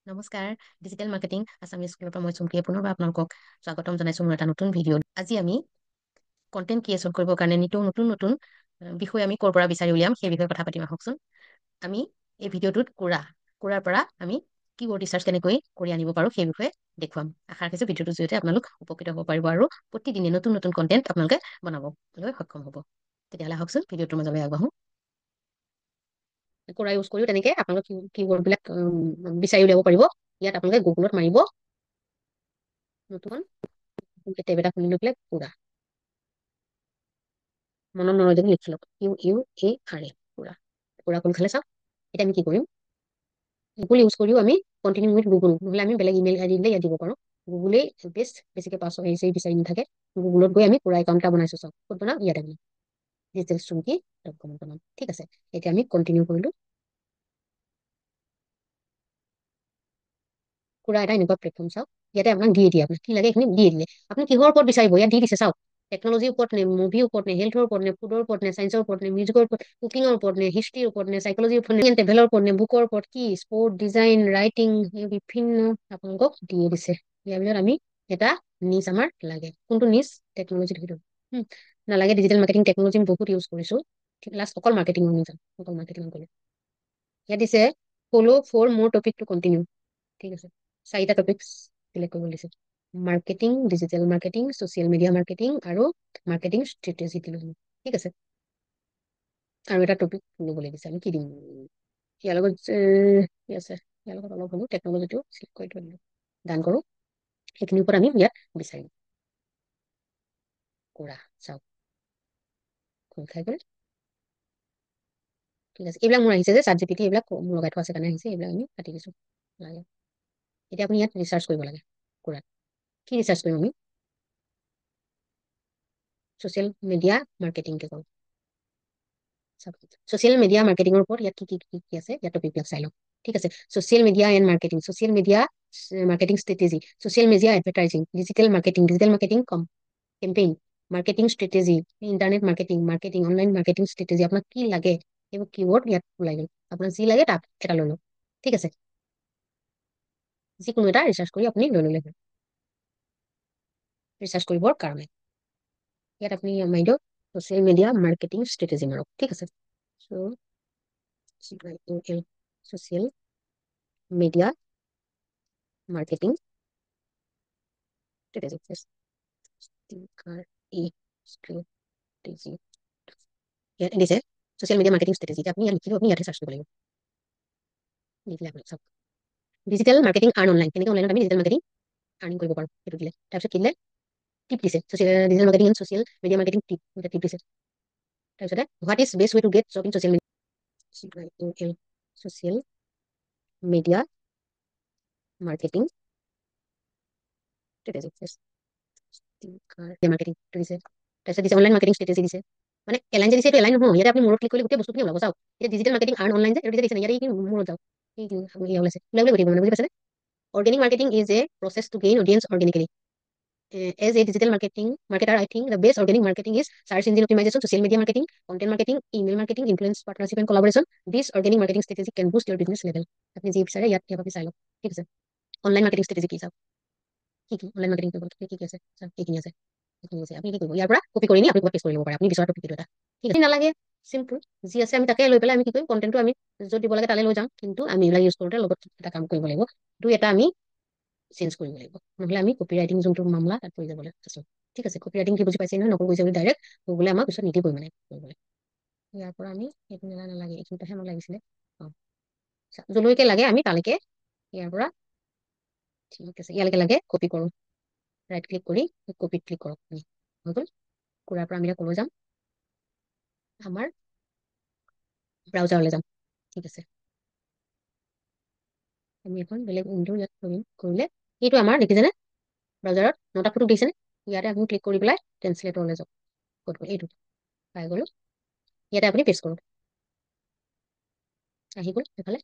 নমস্কাৰ। Digital marketing Assamese স্কুলৰ পৰা মই চুমকিয়ে পুনৰবাৰ আপোনালোকক স্বাগতম জনাইছো মোৰ এটা নতুন ভিডিঅ'। আজি আমি কণ্টেণ্ট ক্ৰিয়েচন কৰিবৰ কাৰণে নতুন নতুন বিষয় আমি ক'ৰ পৰা বিচাৰি উলিয়াম সেই বিষয়ে কথা পাতিম আহকচোন। আমি এই ভিডিঅ'টোত কোৰাৰ পৰা আমি কিৱৰ্ড ৰিচাৰ্চ কেনেকৈ কৰি আনিব পাৰোঁ সেই বিষয়ে দেখুৱাম। আশা ৰাখিছোঁ ভিডিঅ'টোৰ জৰিয়তে আপোনালোক উপকৃত হ'ব পাৰিব আৰু প্ৰতিদিনে নতুন নতুন কণ্টেণ্ট আপোনালোকে বনাবলৈ সক্ষম হ'ব। তেতিয়াহ'লে আহকচোন ভিডিঅ'টোৰ মাজলৈ আগবাঢ়ো। কোৰা ইউজ কৰিও তেনেকে আপোনালোকে কিৱৰ্ড বিলাক বিচাৰি উলিয়াব পাৰিব। ইয়াত আপোনালোকে গুগলত মাৰিব নতুন টেব এটা খুলি লৈ পেলাই কোৰা মনত নৰয় যদি লিখি লওক UUARA কোৰা কোৰা কোন খালে চাওক। এতিয়া আমি কি কৰিম, গুগল ইউজ কৰিও আমি কণ্টিনিউ উইথ গুগল নহ'লে আমি বেলেগ ইমেইল আইডি দিলে ইয়াত দিব পাৰোঁ। গুগলেই বেষ্ট, বেছিকে পাছৱৰ্ড হেৰি বিচাৰি নাথাকে। গুগলত গৈ আমি কোৰা একাউণ্ট এটা বনাইছো চাওক। ক'ত বনাম, ইয়াতে বনাম digitalchumki.com বনাম। ঠিক আছে, এতিয়া আমি কণ্টিনিউ কৰিলো। কোৰা এটা এনেকুৱা প্লেটফৰ্ম চাওক। ইয়াতে আপোনাক দিয়ে আপোনাক কি লাগে এইখিনি দিয়ে দিলে। আপুনি কিহৰ ওপৰত বিচাৰিব ইয়াত দি দিছে চাওক। টেকনলজিৰ ওপৰত নে, মুভিৰ ওপৰত নে, হেল্থৰ ওপৰত নে, ফুডৰ ওপৰত নে, চায়েন্সৰ ওপৰত নে, মিউজিকৰ ওপৰত, কুকিঙৰ ওপৰত নে, হিষ্ট্ৰীৰ ওপৰত নে, সাইকলজিৰ ওপৰত নে, ট্ৰেভেলৰ ওপৰত নে, বুকৰ ওপৰত, কি স্পৰ্ট, ডিজাইন, ৰাইটিং, বিভিন্ন আপোনালোকক দিয়ে দিছে। ইয়াৰ ভিতৰত আমি এটা নিজ আমাৰ লাগে। কোনটো নিজ, টেকনলজিৰ ভিতৰত নালাগে। ডিজিটেল মাৰ্কেটিং টেকনলজি আমি বহুত ইউজ কৰিছো। লাষ্ট অকল মাৰ্কেটিং যাম, অকল মাৰ্কেটিং কৰিম। ইয়াত দিছে ফ'ল' ফৰ মোৰ টপিক টু কণ্টিনিউ। ঠিক আছে, 4টা টপিক চিলেক্ট কৰিব দিছে। Marketing, digital marketing, social media marketing আৰু মাৰ্কেটিং ষ্ট্ৰেটেজি দিলো। ঠিক আছে, আৰু এটা টপিক ল'বলৈ দিছে। আমি কি দিম, ইয়াৰ লগত কি আছে, ইয়াৰ লগত অলপ হ'লেও টেকনলজিটো চিলেক্ট কৰি থৈ দিলো। ডান কৰো। সেইখিনিৰ ওপৰত আমি ইয়াত বিচাৰিম। কৰা চাওক, খোল খাই গ'ল। ঠিক আছে, এইবিলাক মোৰ আহিছে যে ChatGPT, এইবিলাক মোৰ লগাই থোৱা আছে কাৰণে আহিছে। এইবিলাক আমি কাটি দিছো লাগে। এতিয়া আপুনি ইয়াত ৰিচাৰ্চ কৰিব লাগে। কোৰাত কি ৰিচাৰ্চ কৰিম আমি, ছচিয়েল মিডিয়া মাৰ্কেটিংকে কৰোঁ। ছচিয়েল মিডিয়া মাৰ্কেটিঙৰ ওপৰত ইয়াত কি আছে, ইয়াত টপিকবিলাক চাই লওক। ঠিক আছে, social media and marketing, social media marketing strategy, social media advertising, digital marketing campaign, marketing strategy, internet marketing, online marketing strategy. আপোনাক কি লাগে এইবোৰ কিৱৰ্ড ইয়াত ওলাই গ'ল। আপোনাক যি লাগে তাত এটা লৈ লওক। ঠিক আছে, যিকোনো এটা ৰিচাৰ্চ কৰি আপুনি লৈ ল'লে হ'ল। ৰিচাৰ্চ কৰিবৰ কাৰণে ইয়াত আপুনি মাৰি দিয়ক ছচিয়েল মিডিয়া মাৰ্কেটিং ষ্ট্ৰেটেজি মাৰক। ঠিক আছে, ছচিয়েল মিডিয়া মাৰ্কেটিং ষ্ট্ৰেটেজি, ইয়াত দিছে ছচিয়েল মিডিয়া মাৰ্কেটিং ষ্ট্ৰেটেজি। আপুনি ইয়াত লিখিব, আপুনি ইয়াতে চাৰ্চ কৰিব লাগিব। লিখিলে আপুনি চাওক, ডিজিটেল মাৰ্কেটিং আৰ্ণ অনলাইন, কেনেকৈ অনলাইনত আমি ডিজিটেল মাৰ্কেটিং আৰ্নিং কৰিব পাৰোঁ সেইটো দিলে। তাৰপিছত কি দিলে, টিপ দিছে, digital marketing and social media marketing tip দিছে। তাৰপিছতে what is best way to get job in social media marketing strategy marketing দিছে। তাৰপিছত দিছে অনলাইন মাৰ্কেটিং ষ্ট্ৰেটেজি দিছে। মানে এলাইন যে দিছে, এইটো এলাইন নহয়। ইয়াতে আপুনি মূৰত ক্লিক কৰিলে গোটেই বস্তুখিনি ওলাব চাওক। এতিয়া ডিজিটেল মাৰ্কেটিং আৰ্ণ অনলাইন যে এইটো দিছে, ইয়াতে মূৰত যাওক, ওলাইছে ওলাই গ'লে বুজি পাইছে নে। Organic marketing is a process to gain audience organically. As a digital marketer, I think the best organic marketing is search engine optimization, social media marketing, content marketing, email marketing, influence partnership and collaboration. This organic marketing strategy can boost your business level. আপুনি যি বিচাৰে ইয়াত চাই লওক। ঠিক আছে, online marketing strategy কি চাওক, কি অনলাইন মাৰ্কেটিং কৰিব কি আছে চাওক, এইখিনি আছে। আপুনি কি কৰিব, ইয়াৰ পৰা কপি কৰি নি আপুনি পেষ্ট কৰি ল'ব পাৰে আপুনি বিচৰা টপিকটো এটা। ঠিক আছে, নালাগে, চিম্পল যি আছে আমি তাকে লৈ পেলাই আমি কি কৰিম, কণ্টেণ্টটো আমি য'ত দিব লাগে তালৈ লৈ যাম। কিন্তু আমি এইবিলাক ইউজ কৰোঁতে লগত এটা কাম কৰিব লাগিব, এটা আমি চেঞ্জ কৰিব লাগিব, নহ'লে আমি কপি ৰাইটিং যোনটো মামলা তাত পৰি যাবলৈ আছো। ঠিক আছে, কপি ৰাইটিং কি বুজি পাইছে নহয়, নকল কৰিছে বুলি ডাইৰেক্ট গুগলে আমাক পিছত নিদিবই মানে কৰিবলৈ। ইয়াৰ পৰা আমি এইটো নালাগে, এইখিনিতহে আমাক লাগিছিলে। যলৈকে লাগে আমি তালৈকে ইয়াৰ পৰা, ঠিক আছে, ইয়ালৈকে লাগে কপি কৰোঁ। ৰাইট ক্লিক কৰি কপিত ক্লিক কৰক। হৈ গ'ল। কোৰাৰ পৰা আমি এতিয়া ক'লৈ যাম, আমাৰ ব্ৰাউজাৰলৈ যাম। ঠিক আছে, আমি এখন বেলেগ উইণ্ডো ইয়াত কৰিলে এইটো আমাৰ দেখিছেনে, ব্ৰাউজাৰত 9টা ফটো দিছেনে। ইয়াতে আপুনি ক্লিক কৰি পেলাই ট্ৰেন্সলেটৰলৈ যাওক। ক'ত গ'ল, এইটো পাই গ'লো। ইয়াতে আপুনি পেষ্ট কৰক, আহি গ'ল এইফালে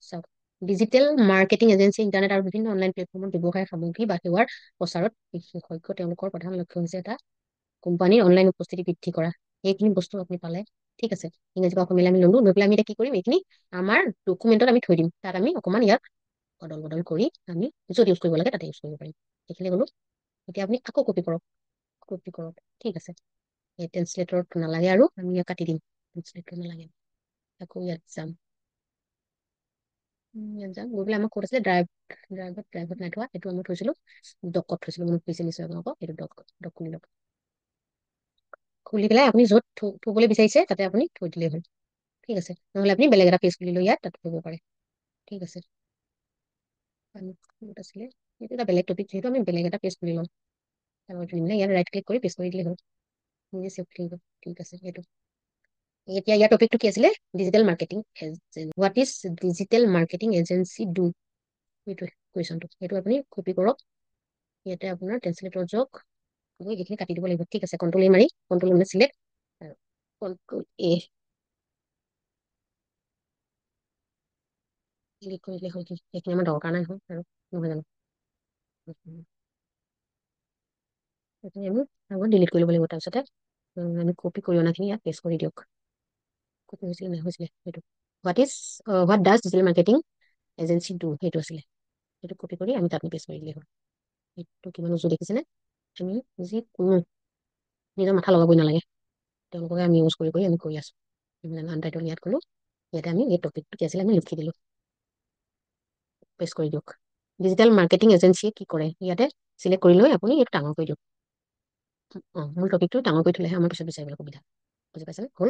চাওক। ডিজিটেল মাৰ্কেটিং এজেঞ্চি ইণ্টাৰনেট আৰু বিভিন্ন অনলাইন প্লেটফৰ্মত ব্যৱসায় সামগ্ৰী বা সেৱাৰ প্ৰচাৰত বিশেষজ্ঞ। তেওঁলোকৰ প্ৰধান লক্ষ্য হৈছে এটা কোম্পানীৰ অনলাইন উপস্থিতি বৃদ্ধি কৰা। এইখিনি বস্তু আপুনি পালে। ঠিক আছে, ইংৰাজী পৰা অসমীয়ালৈ আমি ল'লো, লৈ পেলাই আমি এতিয়া কি কৰিম, এইখিনি আমাৰ ডকুমেণ্টত আমি থৈ দিম। তাত আমি অকণমান ইয়াত অদল বদল কৰি আমি য'ত ইউজ কৰিব লাগে তাতে ইউজ কৰিব পাৰিম। এইখিনি গ'লো। এতিয়া আপুনি আকৌ কপি কৰক। ঠিক আছে, এই ট্ৰেন্সলেটৰত নালাগে আৰু আমি ইয়াক কাটি দিম। ট্ৰেন্সলেটৰ নালাগে, আকৌ ইয়াত যাম। ইয়াত যাম, গৈ পেলাই আমাক ক'ত আছিলে ড্ৰাইভত নাই থোৱা, এইটো আমি থৈছিলো ডকত থৈছিলো, মনত পৰিছে নিশ্চয় আপোনালোকক। এইটো ডক খুলি লওক। খুলি পেলাই আপুনি য'ত থবলৈ বিচাৰিছে তাতে আপুনি থৈ দিলেই হ'ল। ঠিক আছে, নহ'লে আপুনি বেলেগ এটা পেজ খুলি লৈ ইয়াত তাত থব পাৰে। ঠিক আছে, ক'ত আছিলে এইটো এটা বেলেগ টপিক, যিহেতু আমি বেলেগ এটা পেজ খুলি লম। ইয়াত ৰাইট ক্লিক কৰি পেজ কৰি দিলেই হ'ল। নিজে চেভ থাকিব। ঠিক আছে, এইটো এতিয়া ইয়াৰ টপিকটো কি আছিলে? Digital marketing. What is digital marketing agency do, এইটো কুৱেশ্যনটো। সেইটো আপুনি কপি কৰক। ইয়াতে আপোনাৰ ট্ৰেন্সলেটৰ যাওক, এইখিনি কাটি দিব লাগিব। ঠিক আছে, কন্ট্ৰল এ মাৰি কন্ট্ৰল মানে চিলেক্ট, কন্ট্ৰল এ ক্লিক কৰিলে হ'ল। কি এইখিনি আমাৰ দৰকাৰ নাই আৰু নহয় জানো? এইখিনি আমি আগত ডিলিট কৰিব লাগিব। তাৰপিছতে আমি কপি কৰি অনাখিনি ইয়াত পেষ্ট কৰি দিয়ক। কপি হৈছিলে নহৈছিলে সেইটো। What does digital marketing agency do, সেইটো আছিলে। সেইটো কপি কৰি আমি তাত পেষ্ট কৰি দিলে হ'ল। এইটো কিমান উজু দেখিছেনে? আমি যিকোনো নিজৰ মাথা লগাবই নালাগে, তেওঁলোককে আমি ইউজ কৰি আমি কৰি আছো। আনটাইটল ইয়াত কলো, ইয়াতে আমি এই টপিকটো কি আছিলে আমি লিখি দিলো। পেষ্ট কৰি দিয়ক। ডিজিটেল মাৰ্কেটিং এজেঞ্চিয়ে কি কৰে, ইয়াতে চিলেক্ট কৰি লৈ আপুনি এইটো ডাঙৰ কৰি দিয়ক। মূল টপিকটো ডাঙৰ কৰি থলেহে আমাৰ পিছত বিচাৰিবলৈ সুবিধা। বুজি পাইছেনে? হ'ল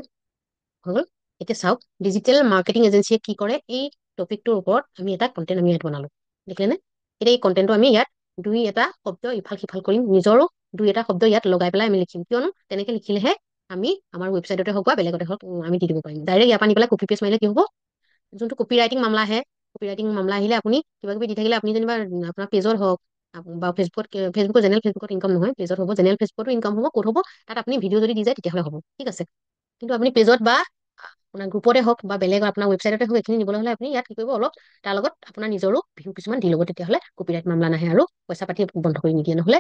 হৈ গ'ল। এতিয়া চাওক, ডিজিটেল মাৰ্কেটিং এজেঞ্চিয়ে কি কৰে, এই টপিকটোৰ ওপৰত আমি এটা কণ্টেণ্ট আমি ইয়াত বনালো। দেখিলেনে? এতিয়া এই কণ্টেণ্টটো আমি ইয়াত দুই এটা শব্দ ইফাল সিফাল কৰিম, নিজৰো দুই এটা শব্দ ইয়াত লগাই পেলাই আমি লিখিম। কিয়নো তেনেকে লিখিলেহে আমি আমাৰ ৱেবছাইটতে হওক বা বেলেগতে হওক আমি দি দিব পাৰিম। ডাইৰেক্ট ইয়াৰ পৰা নি পেলাই কপি পেষ্ট মাৰিলে কি হ'ব, যোনটো কপি ৰাইটিং মামলা আহে, কপি ৰাইটিং মামলা আহিলে আপুনি কিবা কিবি দি থাকিলে, আপুনি যেনিবা আপোনাৰ পেজত হওক বা ফেচবুকৰ জেনেৰেল ফেচবুকত ইনকাম নহয়, পেজত হ'ব, জেনেৰেল ফেচবুকতো ইনকাম হ'ব। ক'ত হ'ব? তাত আপুনি ভিডিঅ' যদি দি যায় তেতিয়াহ'লে হ'ব। ঠিক আছে, কিন্তু আপুনি পেজত বা আপোনাৰ গ্ৰুপতে হওক বা বেলেগ আপোনাৰ ৱেবছাইটতে হওক, এইখিনি নিবলৈ হ'লে আপুনি ইয়াত কি কৰিব, অলপ তাৰ লগত আপোনাৰ নিজৰো ভিউ কিছুমান দি ল'ব। তেতিয়াহ'লে কপিৰাইট মামলা নাহে আৰু পইচা পাতি বন্ধ কৰি নিদিয়ে। নহ'লে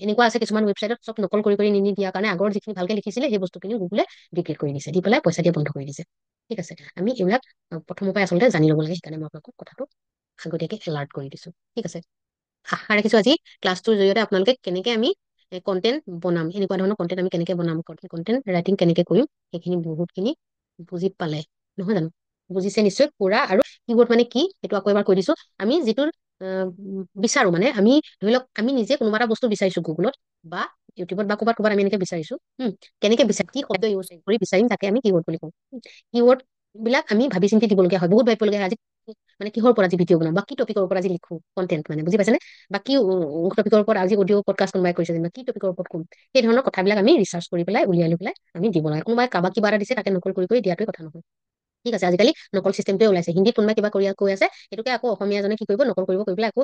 এনেকুৱা আছে কিছুমান ৱেবছাইটত চব নকল কৰি নি দিয়াৰ কাৰণে আগৰ যিখিনি ভালকে লিখিছিলে সেই বস্তুখিনি গুগলে ডিক্লেট কৰি দিছে, দি পেলাই পইচা দিয়া বন্ধ কৰি দিছে। ঠিক আছে, আমি এইবিলাক প্ৰথমৰ পৰাই আচলতে জানি ল'ব লাগে। সেইকাৰণে মই আপোনালোকক কথাটো আগতীয়াকে এলাৰ্ট কৰি দিছো। ঠিক আছে, আশা ৰাখিছো আজি ক্লাছটোৰ জৰিয়তে আপোনালোকে কেনেকে আমি কণ্টেণ্ট বনাম, এনেকুৱা ধৰণৰ কণ্টেণ্ট আমি কেনেকে বনাম, কণ্টেণ্ট ৰাইটিং কেনেকে কৰিম, সেইখিনি বহুতখিনি বুজি পালে, নহয় জানো? বুজিছে নিশ্চয় পুৰা। আৰু কিৱৰ্ড মানে কি সেইটো আকৌ এবাৰ কৈ দিছো। আমি যিটো বিচাৰো, মানে আমি ধৰি লওক আমি নিজে কোনোবা এটা বস্তু বিচাৰিছো গুগলত বা ইউটিউবত বা ক'ৰবাত আমি এনেকে বিচাৰিছো। কেনেকে বিচাৰিম, কি শব্দ ইউজ কৰি বিচাৰিম, তাকে আমি কিৱৰ্ড বুলি কওঁ। কিৱৰ্ড বিলাক আমি ভাবি চিন্তি দিবলগীয়া হয়, বহুত ভাবিবলগীয়া হয়। আজি মানে কিহৰ ওপৰত আজি ভিডিঅ' বনাম বা কি টপিকৰ ওপৰত আজি লিখো কণ্টেণ্ট, মানে বুজি পাইছেনে? বা কি টপিকৰ ওপৰত আজি অডিঅ' পডকাষ্ট কোনোবাই কৰিছে যেনিবা, কি টপিকৰ ওপৰত কম, সেই ধৰণৰ কথাবিলাক আমি ৰিচাৰ্চ কৰি পেলাই উলিয়াই লৈ পেলাই আমি দিব লাগে। কোনোবাই কাৰোবাক কিবা এটা দিছে তাকে নকল কৰি দিয়াটোৱে কথা নহয়। ঠিক আছে, আজিকালি নকল চিষ্টেমটোৱে ওলাইছে। হিন্দীত কোনোবাই কিবা কৈ আছে, সেইটোকে আকৌ অসমীয়া জনে কি কৰিব, নকল কৰি পেলাই আকৌ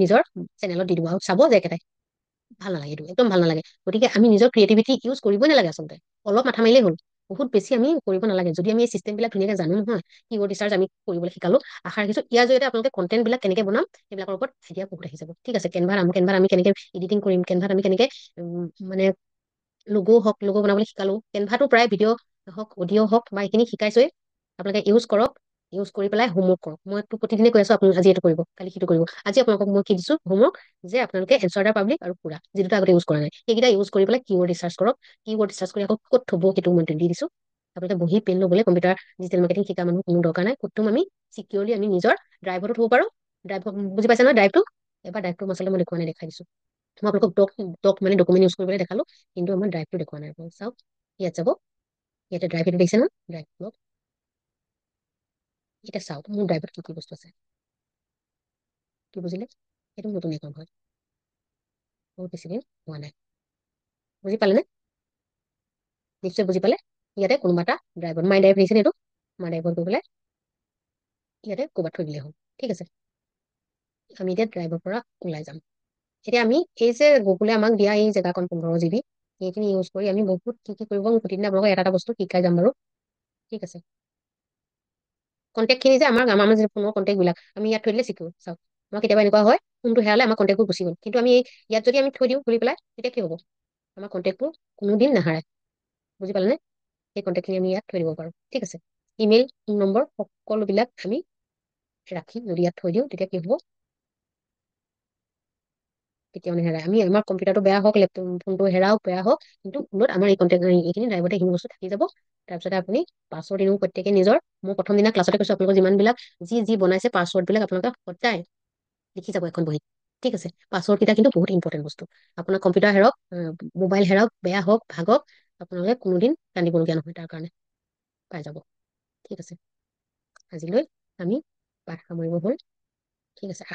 নিজৰ চেনেলত দি দিব আৰু চাব যে একেটাই। ভাল নালাগে, এইটো একদম ভাল নালাগে। গতিকে আমি নিজৰ ক্ৰিয়েটিভিটি ইউজ কৰিবই নালাগে আচলতে, অলপ মাথা মাৰিলেই হ'ল। বহুত বেছি আমি কৰিব নালাগে। যদি আমি এই চিষ্টেমবিলাক ধুনীয়াকে জানো নহয়, কিৱৰ্ড ৰিচাৰ্চ আমি কৰিবলৈ শিকালো। আশা ৰাখিছো ইয়াৰ জৰিয়তে আপোনালোকে কণ্টেণ্ট বিলাক কেনেকে বনাম সেইবিলাকৰ ওপৰত আইডিয়া বহুত আহি যাব। ঠিক আছে, কেনভাত আমি কেনেকে এডিটিং কৰিম, কেনভাত আমি কেনেকে মানে লগ' বনাবলৈ শিকালো। কেনভাটো প্ৰায় ভিডিঅ' হওক অডিঅ' হওক বা এইখিনি শিকাইছোৱে। আপোনালোকে ইউজ কৰক, ইউজ কৰি পেলাই হোমৱৰ্ক কৰক। মই প্ৰতিদিনে কৈ আছো আপোনালোকে আজি এইটো কৰিব, কালি সিটো কৰিব। আজি আপোনালোকক মই কি দিছো হোমৱৰ্ক, যে আপোনালোকে এনচাৰ দা পাব্লিক আৰু পুৰা যি দুটা আগতে ইউজ কৰা নাই সেইকেইটা ইউজ কৰি পেলাই কিৱৰ্ড ৰিচাৰ্চ কৰক। কিৱৰ্ড ৰিচাৰ্চ কৰি আকৌ ক'ত থব সেইটো মই দি দিছো। আপোনালোকে বহি পেন ল'বলৈ কম্পিউটাৰ ডিজিটেল মাৰ্কেটিং শিকা মানুহ কোনো দৰকাৰ নাই। ক'ত থম আমি চিকিউৰলি আমি নিজৰ ড্ৰাইভতো থব পাৰো। ড্ৰাইভ বুজি পাইছে নহয় ড্ৰাইভটো? এবাৰ ড্ৰাইভটো আচলতে মই দেখুওৱা নাই, দেখাই দিছো। মই আপোনালোকক মানে ডকুমেণ্ট ইউজ কৰিবলৈ দেখালো, কিন্তু আমাৰ ড্ৰাইভটো দেখুওৱা নাই। চাওক ইয়াত যাব, ইয়াতে ড্ৰাইভ এটা দেখিছে ন, ড্ৰাইভ। এতিয়া চাওক মোৰ ড্ৰাইভত কি কি বস্তু আছে। কি বুজিলে? সেইটো নতুন একাউণ্ট হয়, বহুত বেছি দিন হোৱা নাই। বুজি পালে নে? নিশ্চয় বুজি পালে। ইয়াতে কোনোবা এটা ড্ৰাইভত মাই ড্ৰাইভ আহিছে, এইটো মাই ড্ৰাইভত গৈ পেলাই ইয়াতে ক'ৰবাত থৈ দিলে হ'ল। ঠিক আছে, আমি এতিয়া ড্ৰাইভৰ পৰা ওলাই যাম। এতিয়া আমি এই যে গুগলে আমাক দিয়া এই জেগাকণ 15 GB, সেইখিনি ইউজ কৰি আমি বহুত কি কৰিব, মই প্ৰতিদিনে আপোনালোকক এটা বস্তু শিকাই যাম বাৰু। ঠিক আছে, কণ্টেক্টখিনি যে আমাৰ যে ফোনৰ কণ্টেক্টবিলাক আমি ইয়াত থৈ দিলে চিকিউৰ। চাওক আমাৰ কেতিয়াবা এনেকুৱা হয়, ফোনটো হেৰালে আমাৰ কণ্টেক্টবোৰ গুচি গ'ল, কিন্তু আমি ইয়াত যদি আমি থৈ দিওঁ খুলি পেলাই, তেতিয়া কি হ'ব, আমাৰ কণ্টেক্টবোৰ কোনোদিন নাহাৰে। বুজি পালেনে? সেই কণ্টেক্টখিনি আমি ইয়াত থৈ দিব পাৰোঁ। ঠিক আছে, ইমেইল, ফোন নম্বৰ সকলোবিলাক আমি ৰাখি যদি ইয়াত থৈ দিওঁ তেতিয়া কি হ'ব, কেতিয়াও নেহেৰাই। আমি আমাৰ কম্পিউটাৰটো বেয়া হওক, লেপটপ ফোনটো হেৰাওক, বেয়া হওক, কিন্তু ফোনত আমাৰ এই কণ্টেক্ট এইখিনি ড্ৰাইভতে এইখিনি বস্তু থাকি যাব। তাৰপিছতে আপুনি পাছৱৰ্ড এনেও প্ৰত্যেকে নিজৰ, মই প্ৰথম দিনা ক্লাছতে কৈছো আপোনালোকৰ যিমান বিলাক যি যি বনাইছে পাছৱৰ্ড বিলাক আপোনালোকে সদায় লিখি যাব এখন বহীত। ঠিক আছে, পাছৱৰ্ড কেইটা কিন্তু বহুত ইম্পৰ্টেণ্ট বস্তু। আপোনাৰ কম্পিউটাৰ হেৰাওক, মোবাইল হেৰাওক, বেয়া হওক, ভাগক, আপোনালোকে কোনোদিন কান্দিবলগীয়া নহয় তাৰ কাৰণে, পাই যাব। ঠিক আছে, আজিলৈ আমি পাঠ সামৰিব হ'ল। ঠিক আছে।